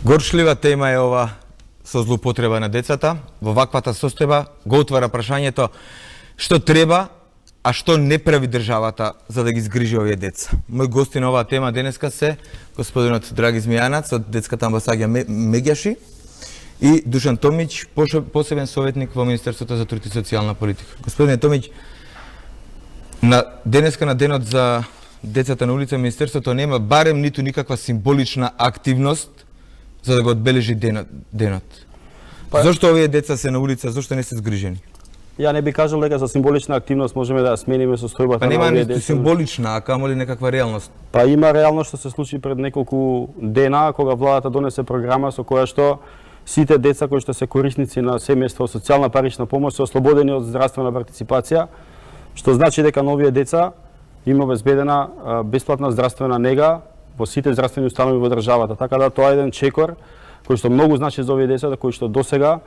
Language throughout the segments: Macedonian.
Горчлива тема е ова со злоупотреба на децата. Во ваквата состојба го отвара прашањето што треба, а што не прави државата за да ги згрижи овие деца. Мој гости на оваа тема денеска се господинот Драги Змијанац од детската амбасадија Меѓаши и Душан Томиќ, посебен советник во Министерството за труд и социјална политика. Господине Томиќ, денеска на денот за децата на улица Министерството нема барем ниту никаква символична активност за да го одбележи денот. Зошто овие деца се на улица, зошто не се згрижени? Ја не би кажал дека за символична активност можеме да смениме состојбата на овие деца. Нема символична, а камоли некаква реалност. Има реалност што се случи пред неколку дена кога владата донесе програма со која што сите деца кои што се корисници на семејство социјална парична помош се ослободени од здравствена партиципација, што значи дека на овие деца има обезбедена бесплатна здравствена нега во сите здравствени установи во државата. Така да тоа е еден чекор кој што многу значи за овие деца, кои што досега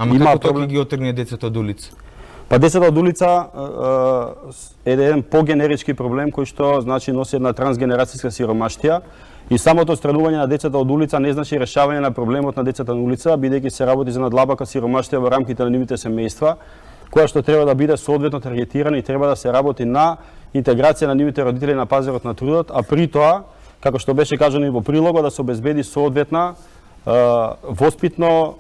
има како тоа ги отргне децата од улица? Па децата од улица е еден погенерички проблем кој што значи носи една трансгенерацијска сиромаштија и самото отстранување на децата од улица не значи решавање на проблемот на децата на улица, бидејќи се работи за надлабока сиромаштија во рамките на нивните семејства, која што треба да биде соодветно таргетирана и треба да се работи на интеграција на нивните родители на пазарот на трудот, а при тоа, како што беше кажано и во прилогот, да се обезбеди соодветна воспитно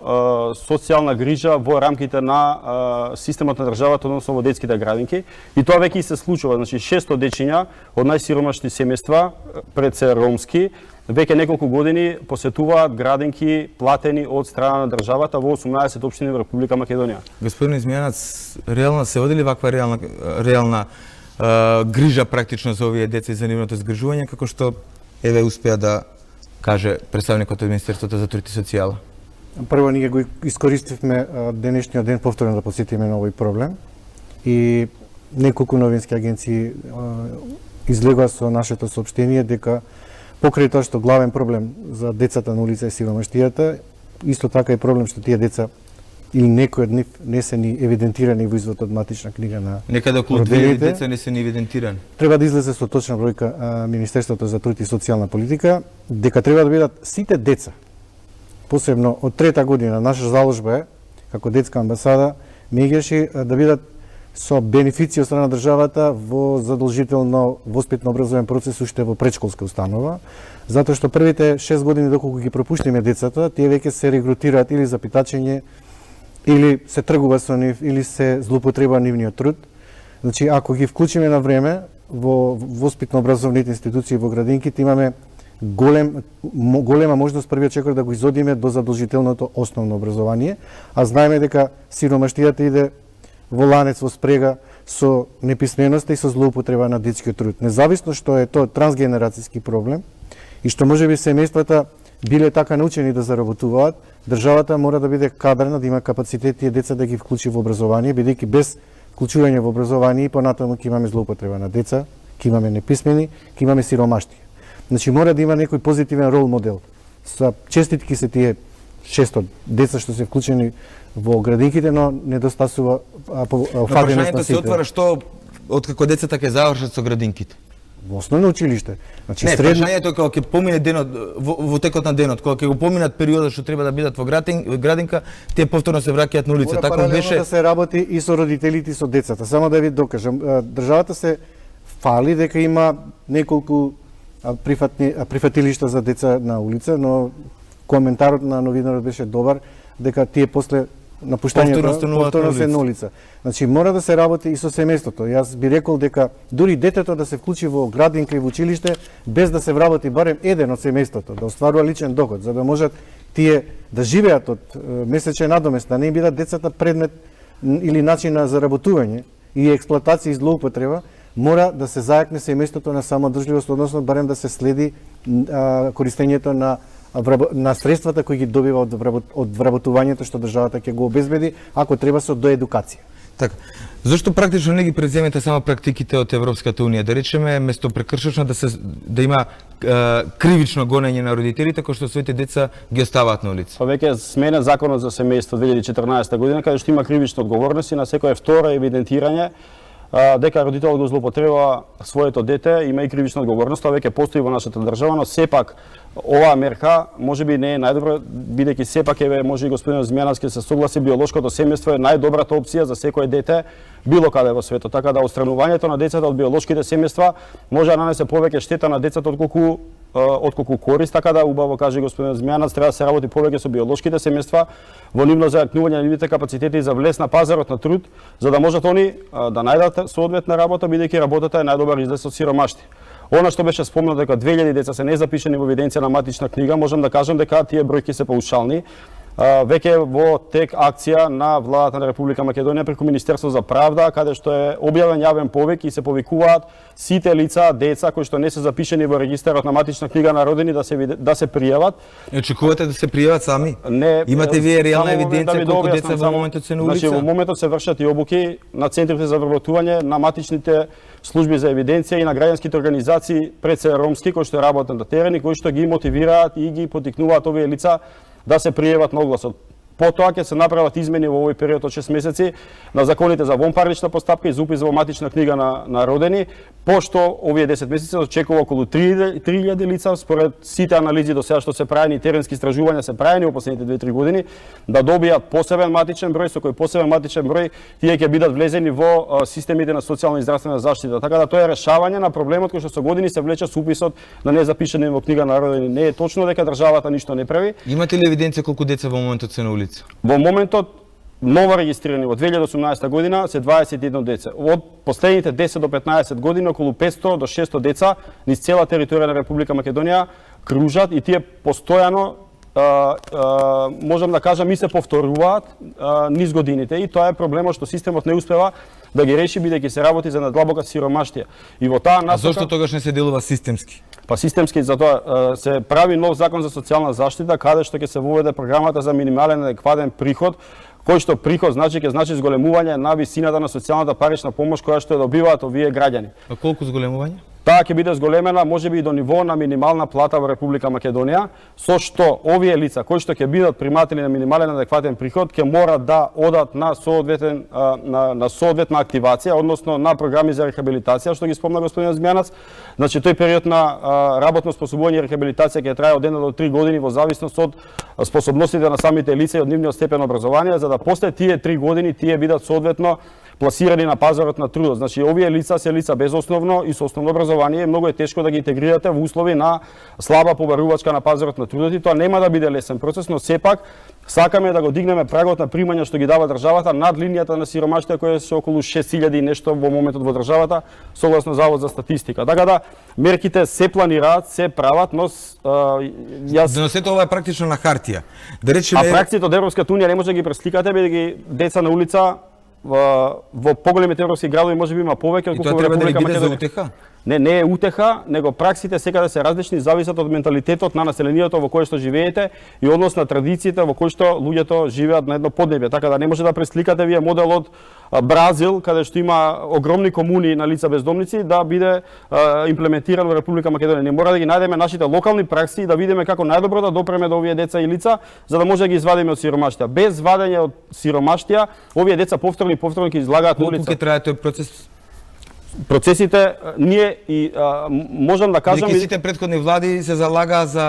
социјална грижа во рамките на системот на државата, односно во детските градинки. И тоа веќе се случува. Значи 600 дечиња од најсиромашни семејства, пред се ромски, веќе неколку години посетуваат градинки платени од страна на државата во 18 општини во Република Македонија. Господин Змијанац, реално се оди ли ваква реална грижа практично за овие деца и за нивното згрижување, како што еве успеа да каже представникот од Министерството за труд и социјала? Прво, ние го искористивме денешниот ден повторно да посетиме на овој проблем и неколку новински агенции излегува со нашето соопштение дека покрај тоа што главен проблем за децата на улица е сиромаштијата, исто така и проблем што тие деца или некои од нив не се ни евидентирани во извод од матична книга на некаде околу 2000 деца не се ни евидентирани. Треба да излезе со точна бројка Министерството за труд и социјална политика, дека треба да бидат сите деца, посебно од трета година, наша заложба е, како детска амбасада, Меѓаши, да бидат со бенефици од страна на државата во задолжително воспитно образовен процес уште во претшколска установа, затоа што првите 6 години доколку ги пропуштиме децата, тие веќе се регрутираат или за питачење, или се тргува со нив, или се злоупотреба нивниот труд. Значи, ако ги вклучиме на време во воспитно-образовните институции во градинките, имаме голема можност првиот чекор да го изодиме до задолжителното основно образование, а знаеме дека сиромаштијата иде во ланец, во спрега со неписменоста и со злоупотреба на детскиот труд. Независно што е тоа трансгенерацијски проблем и што можеби семејствата биле така научени да заработуваат, државата мора да биде кадрена, да има капацитет тие деца да ги вклучи во образование, бидејќи без вклучување во образование и понатаму ќе имаме злоупотреба на деца, ќе имаме неписмени, ќе имаме сиромашти. Значи мора да има некој позитивен рол модел. Са честитки се тие 600 деца што се вклучени во градинките, но недостасува фаденост на сите. Прашањето се отвара што откако децата ќе завршат со градинките? Во основно училиште. Значи, не, прашањето е кога ќе помине денот, во текот на денот, кога ќе го поминат периодот што треба да бидат во градинка, тие повторно се враќаат на улица. Така беше да се работи и со родителите и со децата. Само да ви докажам, државата се фали дека има неколку прифатилишта за деца на улица, но коментарот на новинарот беше добар дека тие после напуштањето повторно се на улица. Значи мора да се работи и со семејството. Јас би рекол дека дури детето да се вклучи во градинка и во училиште без да се вработи барем еден од семејството, да остварува личен доход, за да можат тие да живеат од месечен надомест, да не бидат децата предмет или начин на заработување и експлоатација и злоупотреба, мора да се зајакне семејството на самодржливост, односно барем да се следи користењето на средствата кои ги добива од вработувањето што државата ќе го обезбеди, ако треба со доедукација. Така. Зошто практично не ги преземете само практиките од Европската унија? Да речеме, место прекршочно да има кривично гонење на родителите кои што своите деца ги оставаат на улица. Па веќе сменен законот за семејство 2014 година, каде што има кривична одговорност и на секоја втора евидентирање дека родителот го злоупотребува своето дете, има и кривична одговорност, тоа веќе постои во нашата држава, но сепак оваа мерка можеби не е најдобра, бидејќи сепак еве може и господин Змјанец ќе се согласи, биолошкото семејство е најдобрата опција за секое дете било каде во светот. Така да отстранувањето на децата од биолошките семејства може да нанесе повеќе штета на децата отколку корист, така да убаво каже господин Змјанец, треба да се работи повеќе со биолошките семејства во нивно зајакнување на нивните капацитети за влез на пазарот на труд, за да можат они да најдат соодветна работа, бидејќи работата е најдобар излез од сиромаштие. Она што беше спомнато дека 2000 деца се незапишани во евиденција на матична книга, можам да кажам дека тие бројки се паушални. Веќе во тек акција на владата на Република Македонија преку Министерство за правда, каде што е објавен јавен повик и се повикуваат сите лица, деца кои што не се запишани во регистарот на матична книга на родени да се пријават. Очекувате да се пријават сами? Не, Имате вие реална само евиденција колку деца во моментот се на улица? Значи во моментот се вршат и обуки на центрите за вработување, на матичните служби за евиденција и на граѓанските организации пред се ромски кои што работат на терен и кои што ги мотивираат и ги поттикнуваат овие лица да се пријават на огласот. Потоа ќе се направат измени во овој период од 6 месеци на законите за вонпарнична постапка и за упис во матична книга на родени, пошто овие 10 месеци очекува околу 3000 лица според сите анализи до сега што се правени, теренски истражувања се правени во последните 2-3 години, да добијат посебен матичен број, со кој посебен матичен број тие ќе бидат влезени во системите на социјална и здравствена заштита. Така да тоа е решавање на проблемот кој што со години се влече со уписот на незапишани во книга на родени. Не е точно дека државата ништо не прави. Имате ли евиденција колку деца во моментот се на улица? Во моментот ново регистрирани во 2018 година се 21 деца. Од последните 10 до 15 години околу 500 до 600 деца низ цела територија на Република Македонија кружат и тие постојано можам да кажам и се повторуваат низ годините и тоа е проблемот што системот не успева да ги реши бидејќи се работи за надлабока сиромаштија. И во таа насока... А зошто тогаш не се делува системски? Па системски затоа се прави нов закон за социјална заштита каде што ќе се воведе програмата за минимален адекватен приход, кој што приход значи ќе значи зголемување на висината на социјалната парична помош која што добиваат овие граѓани. А колку зголемување? Таа ќе биде зголемена можеби и до ниво на минимална плата во Република Македонија, со што овие лица кои што ќе бидат приматели на минимален адекватен приход ќе морат да одат на соодветна активација, односно на програми за рехабилитација, што ги спомна господин Змјанец. Значи тој период на работно способување и рехабилитација ќе трае од 1 до 3 години во зависност од способностите на самите лица и од нивниот степен образование, за да после тие 3 години тие бидат соодветно пласирани на пазарот на трудот. Значи овие лица се лица без основно и со основно образование, многу е тешко да ги интегрирате во услови на слаба побарувачка на пазарот на трудот и тоа нема да биде лесен процес, но сепак сакаме да го дигнеме прагот на примања што ги дава државата над линијата на сиромаштија која е околу 6000 и нешто во моментот во државата, согласно Завод за статистика. Така да мерките се планираат, се прават, но Но сето ова е практично на хартија. Да речеме... А практиките од Европската унија не може да ги пресликате бидејќи деца на улица во поголемите европски градови можеби има повеќе од колку во Република Македонија. За утеха? Не е утеха, него праксите секаде се различни, зависат од менталитетот на населението во кое што живеете и однос на традициите во кои што луѓето живеат на едно поднебје. Така да не може да пресликате вие модел од Бразил, каде што има огромни комуни на лица бездомници, да биде имплементиран во Република Македонија. Не мора да ги најдеме нашите локални пракси и да видиме како најдобро да допреме до овие деца и лица, за да може да ги извадиме од сиромаштија. Без вадење од сиромаштија, овие деца повторно ќе излагаат на улица. Колку ќе трае тој процес? Процесите ние и можам да кажам и сите претходни влади се залага за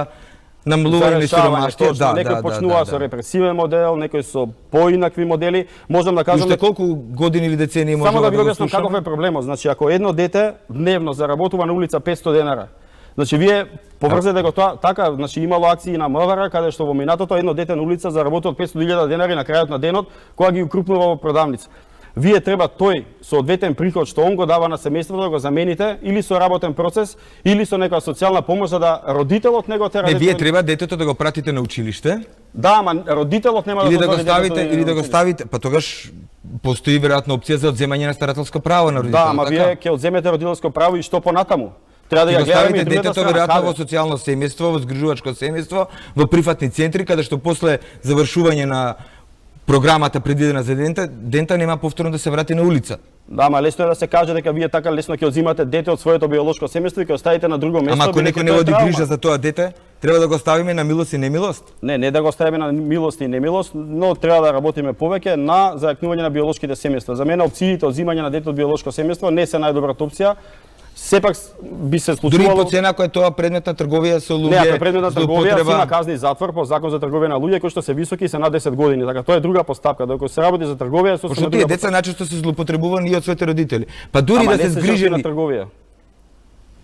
намалување на сиромаштија, некои почнуваат со репресивен модел, некои со поинакви модели. Можам да кажам дека колку години или децении може само да ви го објаснам каков е проблемот. Значи ако едно дете дневно заработува на улица 500 денара, значи вие поврзете го тоа така, значи имало акции на МВР каде што во минатото едно дете на улица заработува 500.000 денари на крајот на денот кога ги укрупнува во продавница. Вие треба тој соодветен приход што он го дава на семејството да го замените или со работен процес или со некоја социјална помош за да родителот него тера детето. Не, вие треба детето да го пратите на училиште. Да, ама родителот нема да го ставите или да го ставите, па тогаш постои веројатно опција за одземање на старателско право на родителот. Да, ама вие ќе одземете родителско право и што понатаму? Треба да ја гледаме и детето веројатно во социјално семејство, во згрижувачко семејство, во прифатни центри каде што после завршување на програмата предвидена за дента нема повторно да се врати на улица. Да, ама лесно е да се каже дека вие така лесно ќе одзимате дете од своето биолошко семејство и ќе оставите на друго место. Ама ако бидејќи некој не тоа е води травма. грижа за тоа дете, треба да го ставиме на милост и немилост? Не да го ставиме на милост и немилост, но треба да работиме повеќе на зајакнување на биолошките семејства. За мене опциите одзимање на дете од биолошко семејство не се најдобрата опција. Сепак би се Дури и случувало. по цена која е тоа предмет на трговија со луѓе. Не, ако е предмет на трговија, злоупотреба. си има казни затвор по закон за трговија на луѓе кои што се високи и се над 10 години. Така тоа е друга постапка, докато се работи за трговија со Пошто тие деца начесто се злоупотребувани и од своите родители. Па дури да се на згрижени, трговија.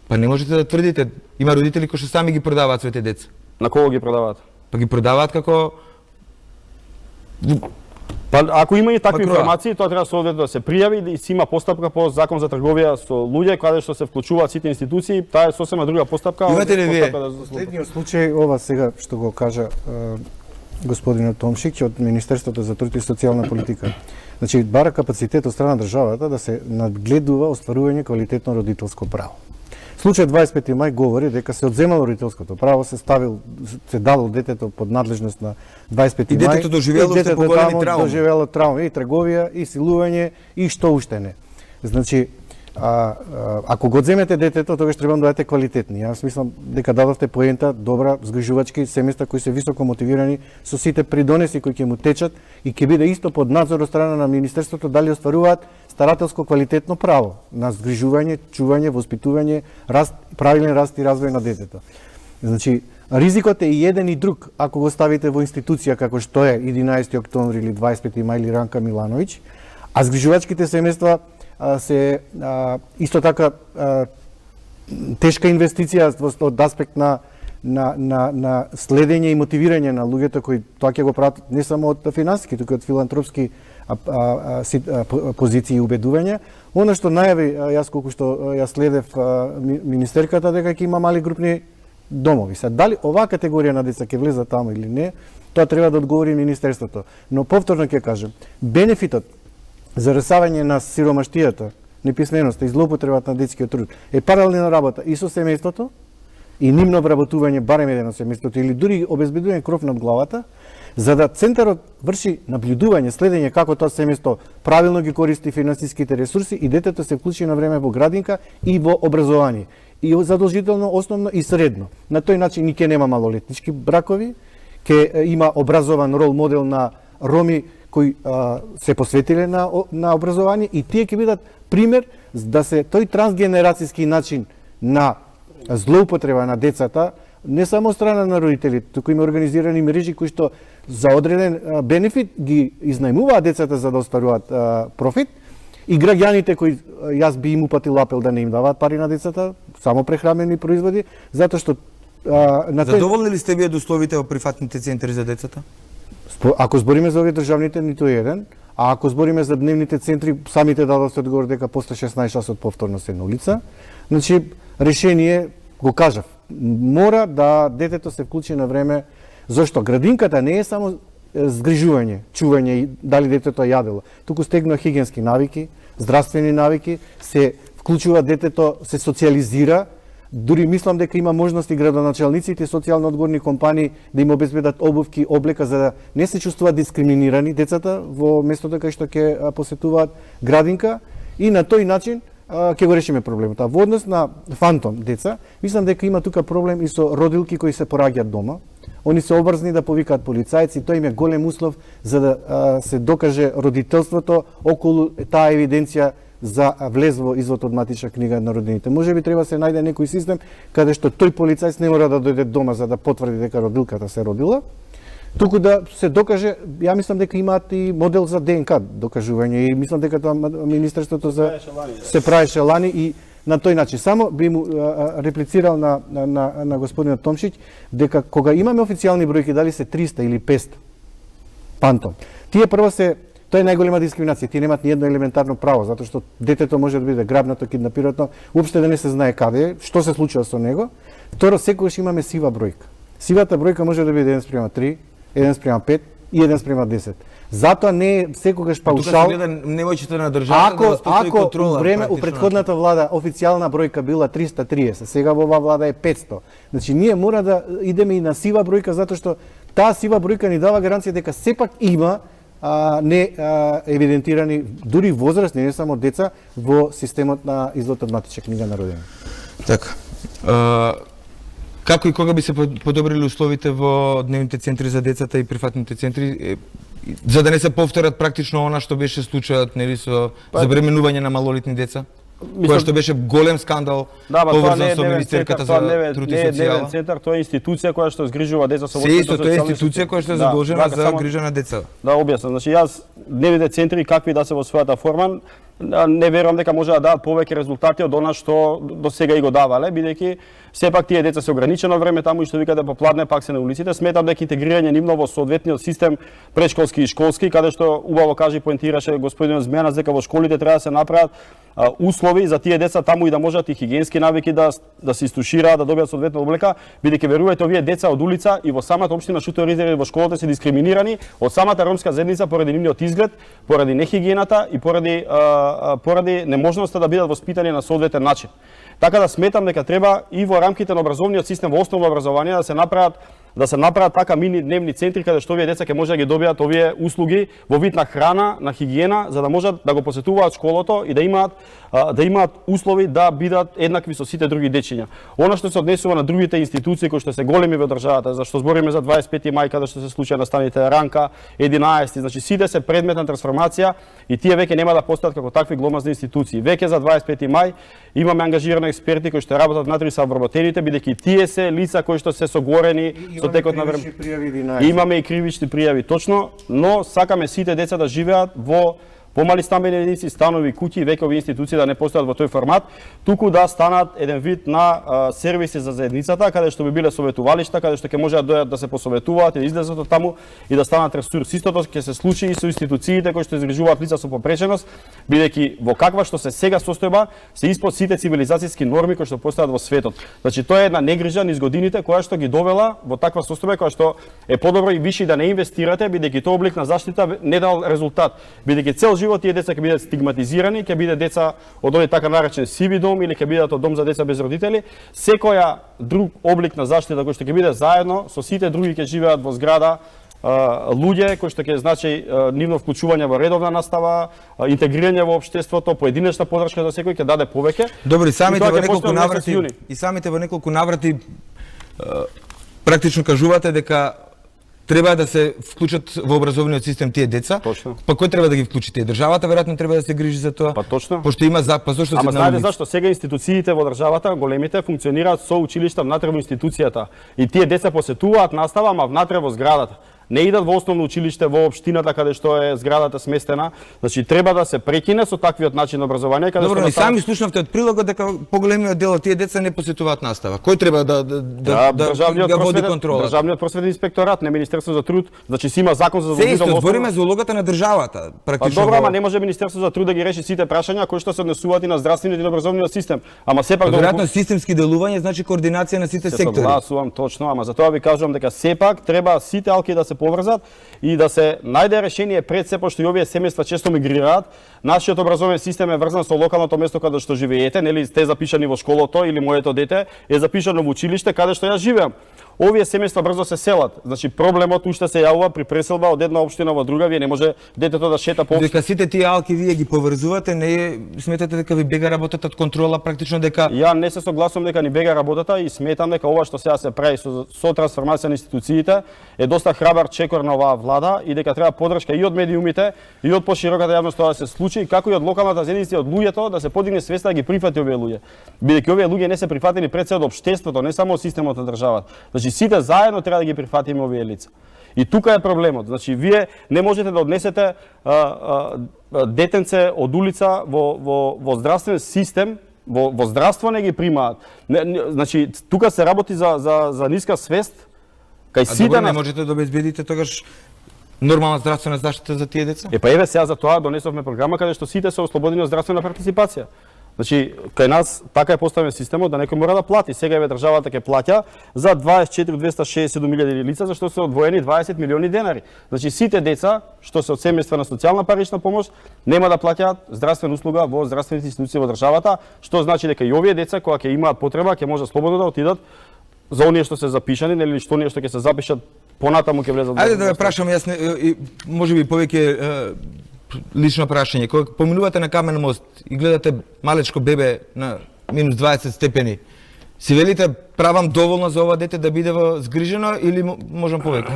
па не можете да тврдите, има родители кои што сами ги продаваат своите деца. На кого ги продаваат? Па ги продаваат како Па ако има и такви Макроа. информации, тоа треба соодветно да се пријави и си има постапка по закон за трговија со луѓе каде што се вклучуваат сите институции, таа е сосема друга постапка. Имате ли вие? постапка Следниот случај, ова сега што го кажа господинот Томшиќ од Министерството за труд и социјална политика. Значи, бара капацитет од страна на државата да се надгледува остварување квалитетно родителско право. Случај 25 мај говори дека се одземало родителското право, се дало детето под надлежност на 25 мај. И детето доживело уште поголеми трауми. Доживело трауми и трговија, и силување, и што уште не. Значи, ако го земете детето, тогаш треба да дадете квалитетни. Јас мислам дека дадовте поента добра, згрижувачки семејства кои се високо мотивирани со сите придонеси кои ќе му течат и ќе биде исто под надзор од страна на министерството дали остваруваат старателско квалитетно право на згрижување, чување, воспитување, правилен раст и развој на детето. Значи, ризикот е и еден и друг ако го ставите во институција како што е 11 октомври или 25 мај или Ранка Милановиќ, а згрижувачките семејства се исто така тешка инвестиција од аспект на следење и мотивирање на луѓето кои тоа ќе го прават не само од финансиски, туку од филантропски позиции и убедувања. Она што најави, јас колку што ја следев министерката, дека ќе има мали групни домови. Сега, дали оваа категорија на деца ќе влезат таму или не, тоа треба да одговори министерството. Но повторно ќе кажем, бенефитот за решавање на сиромаштијата, неписменоста и злоупотребата на детскиот труд е паралелна работа и со семејството, и нивно обработување барем еден на семејството или дури обезбедување кров над главата, за да центарот врши наблюдување, следење како тоа семејство правилно ги користи финансиските ресурси и детето се вклучи на време во градинка и во образование. И задолжително, основно и средно. На тој начин ни ќе нема малолетнички бракови, ќе има образован рол модел на роми кои се посветиле на образование и тие ќе бидат пример да се тој трансгенерацијски начин на злоупотреба на децата, не само од страна на родителите, туку има организирани мрежи кои што за одреден бенефит ги изнајмуваат децата за да остваруваат профит и граѓаните кои јас би им упатил апел да не им даваат пари на децата, само прехранени производи, затоа што Задоволни ли сте вие од условите во прифатните центри за децата? Ако збориме за овие државните, ниту еден, а ако збориме за дневните центри, самите дадовте одговор дека после 16 часот повторно се на улица. Значи, решение, го кажав, мора да детето се вклучи на време. Зошто? Градинката не е само згрижување, чување и дали детето јадело. Туку стегнува хигиенски навики, здравствени навики, се вклучува детето, се социализира. Дури мислам дека има можности градоначалниците и социјално одговорни компании да им обезбедат обувки, облека за да не се чувствуваат дискриминирани децата во местото кај што ќе посетуваат градинка и на тој начин ќе го решиме проблемот. А во однос на фантом деца, мислам дека има тука проблем и со родилки кои се пораѓаат дома. Они се обрзни да повикаат полицајци, тоа им е голем услов за да се докаже родителството околу таа евиденција за влез во извод од матична книга на родените. Може би треба се најде некој систем каде што тој полицајц не мора да дојде дома за да потврди дека родилката се родила, туку да се докаже. Ја мислам дека имаат и модел за ДНК докажување и мислам дека тоа министерството се правеше лани и на тој начин. Само би му реплицирал на господинот Томшиќ дека кога имаме официјални бројки, дали се 300 или 500 пантом, тие прво се тоа е најголема дискриминација. Тие немаат ни едно елементарно право, затоа што детето може да биде грабнато, киднапирано, уопште да не се знае каде е, што се случува со него. Второ, секогаш имаме сива бројка. Сивата бројка може да биде 1:3, 1:5 и 1:10. Затоа не е секогаш паушал. Тука се гледа немојчето на државата да успостави контрола. Ако у претходната влада официјална бројка била 330, сега во оваа влада е 500. Значи ние мора да идеме и на сива бројка затоа што таа сива бројка ни дава гаранција дека сепак има не евидентирани дури возрастни, не само деца, во системот на извод од матична книга на родени. Така. Како и кога би се подобрили условите во дневните центри за децата и прифатните центри, за да не се повторат практично она што беше случајот, нели, со забременување на малолетни деца? Која што беше голем скандал, поврзан со министерката за труд и социјала. Не е дневен социјала. центар, тоа е институција која што згрижува деца со Се исто, тоа е институција која што е задолжена за грижа на деца. Да, објаснам. Значи јас дневните центри какви да се во својата форма, не верувам дека може да дадат повеќе резултати од она што до сега и го давале, бидејќи сепак тие деца се ограничено време таму и што викате попладне пак се на улиците. Сметам дека интегрирање нивно во соодветниот систем претшколски и школски, каде што убаво кажи поентираше господинот Змејанов дека во школите треба да се направат услови за тие деца таму и да можат и хигиенски навики да се истушираат, да добијат соодветна облека, бидејќи верувајте овие деца од улица и во самата општина Шуто Ризере во школата се дискриминирани од самата ромска заедница поради нивниот изглед, поради нехигиената и поради неможноста да бидат воспитани на соодветен начин. Така да сметам дека треба и во рамките на образовниот систем во основно образование да се направат така мини дневни центри каде што овие деца ќе може да ги добијат овие услуги во вид на храна, на хигиена, за да можат да го посетуваат школото и да имаат услови да бидат еднакви со сите други дечиња. Она што се однесува на другите институции кои што се големи во државата, зашто збориме за 25 мај каде што се случија настаните Ранка, 11, значи сите се предмет на трансформација и тие веќе нема да постојат како такви гломазни институции. Веќе за 25 мај имаме ангажирани експерти кои што работат внатре со вработените, бидејќи тие се лица кои што се согорени со текот на време. Имаме и кривични пријави, точно, но сакаме сите деца да живеат во помали стамбени единици, станови, куќи, веќе овие институции да не постојат во тој формат, туку да станат еден вид на сервиси за заедницата, каде што би биле советувалишта, каде што ќе можат да дојдат да се посоветуваат и да излезат од таму и да станат ресурс. Истото ќе се случи и со институциите кои што изгрижуваат лица со попреченост, бидејќи во каква што се сега состојба се испод сите цивилизацијски норми кои што постојат во светот. Значи тоа е една негрижа низ годините која што ги довела во таква состојба која што е подобро и више да не инвестирате, бидејќи тоа облик на заштита не дал резултат, бидејќи цел живот тие деца ќе бидат стигматизирани, ќе биде деца од овој така наречен сиви дом или ќе бидат од дом за деца без родители. Секоја друг облик на заштита кој што ќе биде заедно со сите други ќе живеат во зграда луѓе кои што ќе значи нивно вклучување во редовна настава, интегрирање во општеството, поединечна подршка за секој ќе даде повеќе. Добро, и самите во неколку наврати практично кажувате дека треба да се вклучат во образовниот систем тие деца. Точно. Па кој треба да ги вклучи тие? Државата веројатно треба да се грижи за тоа. Па точно. Пошто има па зошто се Ама на знаете улица? зашто сега институциите во државата, големите, функционираат со училишта внатре во институцијата. И тие деца посетуваат настава, ама внатре во зградата. Не идат во основно училиште во општината каде што е зградата сместена. Значи треба да се прекине со таквиот начин на образование каде Добро, што и сами слушнавте од прилогот дека поголемиот дел од тие деца не посетуваат настава. Кој треба да води контрола? Државниот просветен инспекторат, не Министерство за труд, значи си има закон за Се исто, збориме за улогата на државата, Па практично. добро, ама не може Министерство за труд да ги реши сите прашања кои што се однесуваат и на здравствениот и на образовниот систем. Ама сепак Веројатно системски делување значи координација на сите се сектори. согласувам точно, ама за тоа ви кажувам дека сепак треба сите алки да се поврзат и да се најде решение пред се, пошто и овие семејства често мигрираат. Нашиот образовен систем е врзан со локалното место каде што живеете, нели сте запишани во школото или моето дете е запишано во училиште каде што јас живеам. Овие семејства брзо се селат. Значи проблемот уште се јавува при преселба од една општина во друга, вие не може детето да шета по Дека сите тие алки вие ги поврзувате, не сметате дека ви бега работата од контрола, практично дека Ја не се согласувам дека ни бега работата и сметам дека ова што сега се прави со трансформација на институциите е доста храбар чекор на оваа влада и дека треба поддршка и од медиумите и од пошироката јавност тоа да се случи, како и од локалната заедница и од луѓето да се подигне свеста да ги прифати овие луѓе. Бидејќи овие луѓе не се прифатени пред се од општеството, не само од системот на државата. Значи сите заедно треба да ги прифатиме овие лица. И тука е проблемот. Значи вие не можете да однесете детенце од улица во здравствен систем, во здравство не ги примаат. Значи тука се работи за ниска свест кај сите добро, не можете да обезбедите тогаш нормална здравствена заштита за тие деца? Па еве сега за тоа донесовме програма каде што сите се ослободени од здравствена партиципација. Значи, кај нас така е поставен системот да некој мора да плати. Сега еве државата ќе плаќа за 24.267.000 лица за што се одвоени 20 милиони денари. Значи сите деца што се од семејства на социјална парична помош нема да плаќаат здравствена услуга во здравствените институции во државата, што значи дека и овие деца кога ќе имаат потреба ќе може слободно да отидат за оние што се запишани, нели што оние што ќе се запишат понатаму ќе влезат. Ајде да ве прашам, јас може би повеќе лично прашање. Кога поминувате на Камен мост и гледате малечко бебе на минус 20 степени, си велите правам доволно за ова дете да биде згрижено или можам повеќе?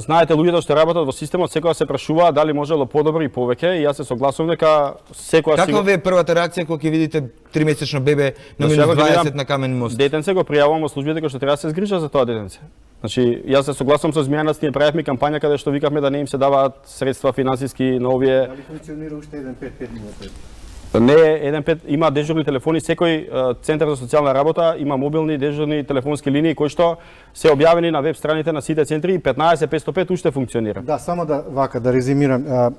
Знаете, луѓето што работат во системот секогаш се прашуваат дали можело подобро и повеќе, и јас се согласувам дека секогаш Каква ви е првата реакција кога ќе видите 3-месечно бебе на минус 20 на Камен мост? Детенце го пријавувам во службите кои што треба да се згрижат за тоа детенце. Значи, јас се согласувам со Змијанац, ние правевме кампања каде што викавме да не им се даваат средства финансиски на овие. Дали функционира уште 15505? Не, 1.5 има дежурни телефони, секој центар за социјална работа има мобилни дежурни телефонски линии кои што се објавени на веб страните на сите центри и 15505 уште функционира. Да, само да резимирам.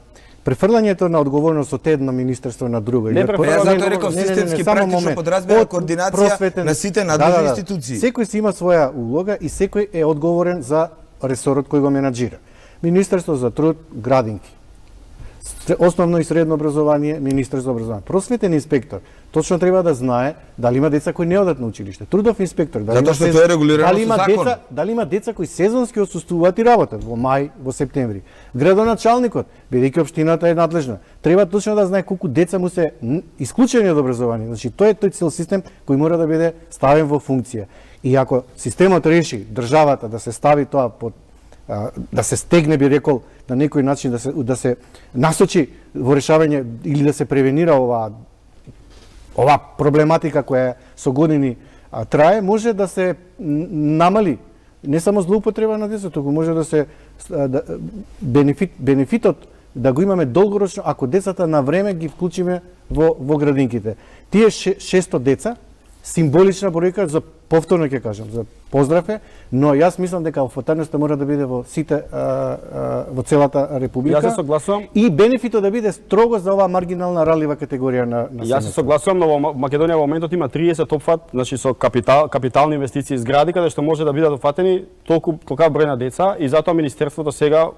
Префрлањето на одговорност од едно министерство на друго. Не, Јас затоа реков системски практично подразбира координација на сите надлежни институции. Секој си има своја улога и секој е одговорен за ресорот кој го менаџира. Министерство за труд, градинки. Основно и средно образование, министер за образование. Просветен инспектор точно треба да знае дали има деца кои не одат на училиште. Трудов инспектор, дали Затоа што тоа е регулирано со закон. Дали има деца кои сезонски отсуствуваат и работат во мај, во септември. Градоначалникот, бидејќи општината е надлежна, треба точно да знае колку деца му се исклучени од образование. Значи тоа е тој цел систем кој мора да биде ставен во функција. И ако системот реши државата да се стави тоа под да се стегне, би рекол, на некој начин да се насочи во решавање или да се превенира ова проблематика која со години трае, може да се намали не само злоупотреба на децата, туку може да се бенефитот да го имаме долгорочно ако децата на време ги вклучиме во градинките. Тие 600 деца, символична бројка, за повторно ќе кажам, за поздрав е, но јас мислам дека офатарноста мора да биде во сите во целата република. Јас се согласувам. И бенефитот да биде строго за оваа маргинална ралива категорија на Јас се согласувам, но во Македонија во моментот има 30 опфат, значи со капитални инвестиции згради каде што може да бидат офатени толкова број на деца и затоа министерството сега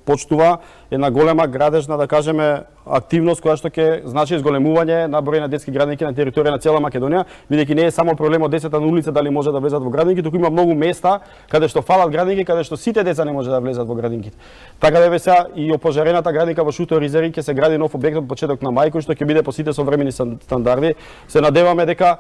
почнува една голема градежна, да кажеме, активност која што ќе значи зголемување на број на детски градинки на територија на цела Македонија, бидејќи не е само проблемот децата на улица дали може да влезат во градинки, туку има многу места каде што фалат градинки, каде што сите деца не може да влезат во градинките. Така да сега и опожарената градинка во Шуто Ризери ќе се гради нов објект од почеток на мај, кој што ќе биде по сите современи стандарди. Се надеваме дека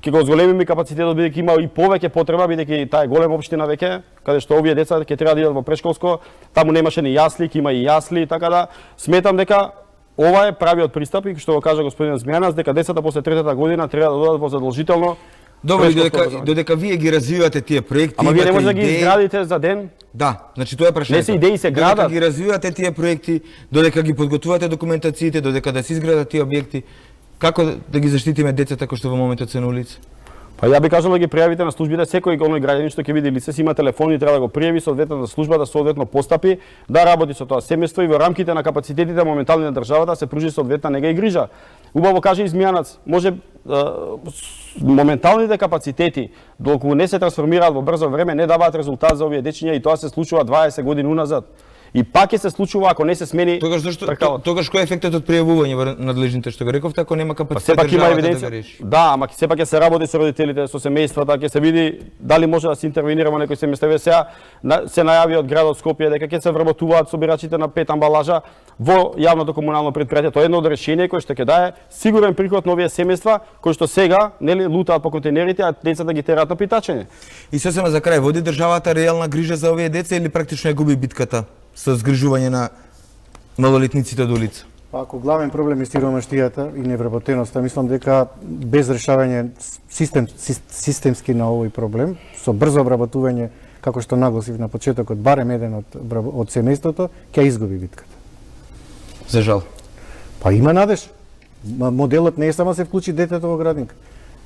ќе го зголемиме капацитетот, бидејќи има и повеќе потреба, бидејќи таа е голема општина веќе, каде што овие деца ќе треба да идат во прешколско, таму немаше ни јасли, ќе има и јасли, така да сметам дека ова е правиот пристап и што го кажа господин Змијанац, дека децата после третата година треба да додат во задолжително. Добро, додека вие ги развивате тие проекти, ама вие не може да ги идеи, изградите за ден. Да, значи тоа е прашањето. Не се идеи, се градат. Додека ги развивате тие проекти, додека ги подготвувате документациите, додека да се изградат тие објекти, како да ги заштитиме децата кои што во моментот се на улица? Па ја би кажал да ги пријавите на службите, секој оној граѓанин што ќе види лице, си има телефон и треба да го пријави соодветната служба да соодветно постапи, да работи со тоа семејство и во рамките на капацитетите моментални на државата се пружи соодветна нега и грижа. Убаво каже и Змијанац, може моменталните капацитети доколку не се трансформираат во брзо време не даваат резултат за овие дечиња и тоа се случува 20 години уназад. И пак ќе се случува ако не се смени. Тогаш кој е ефектот од пријавување во надлежните што го рековте, ако нема капацитет сепак има државата евиденција. да го реши? Да, ама сепак ќе се работи со родителите, со семејствата, ќе се види дали може да се интервенира во некој семејство. Сега се најави од градот Скопје дека ќе се вработуваат собирачите на 5 амбалажа во јавното комунално претпријатие. Тоа е едно од решение кое што ќе даде сигурен приход на овие семејства кои што сега нели лутаат по контейнерите, а децата ги тераат на питачење. И сосема за крај, води државата реална грижа за овие деца или практично ја губи битката со згрижување на малолетниците од улица? Па ако главен проблем е сиромаштијата и невработеноста, мислам дека без решавање системски на овој проблем, со брзо обработување, како што нагласив на почетокот, барем еден од семејството, ќе изгуби битката. За жал. Па има надеж. Моделот не е само се вклучи детето во градинка.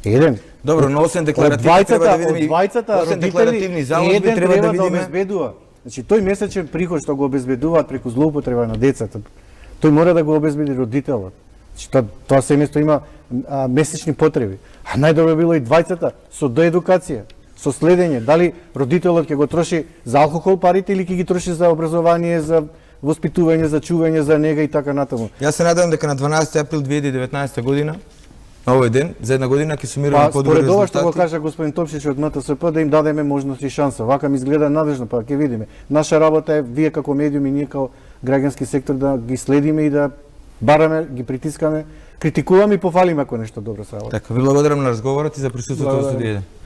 Еден. Добро, но освен декларативни треба да видиме. Од двајцата родители, заложби треба да видиме. Обезбедува. Значи тој месечен приход што го обезбедуваат преку злоупотреба на децата, тој мора да го обезбеди родителот. Значи тоа семејство има месечни потреби. А најдобро било и двајцата со доедукација, со следење, дали родителот ќе го троши за алкохол парите или ќе ги троши за образование, за воспитување, за чување, за нега и така натаму. Јас се надевам дека на 12 април 2019 година на овој ден, за една година ќе сумираме Па, подобри според ова што го резултати. кажа господин Топшич од МТСП, да им дадеме можност и шанса. Вака ми изгледа надежно, па ќе видиме. Наша работа е, вие како медиум и ние како граѓански сектор да ги следиме и да бараме, ги притискаме, критикуваме и пофалиме ако нешто добро се работи. Така, ви благодарам на разговорот и за присуството во Благодарам. студијата.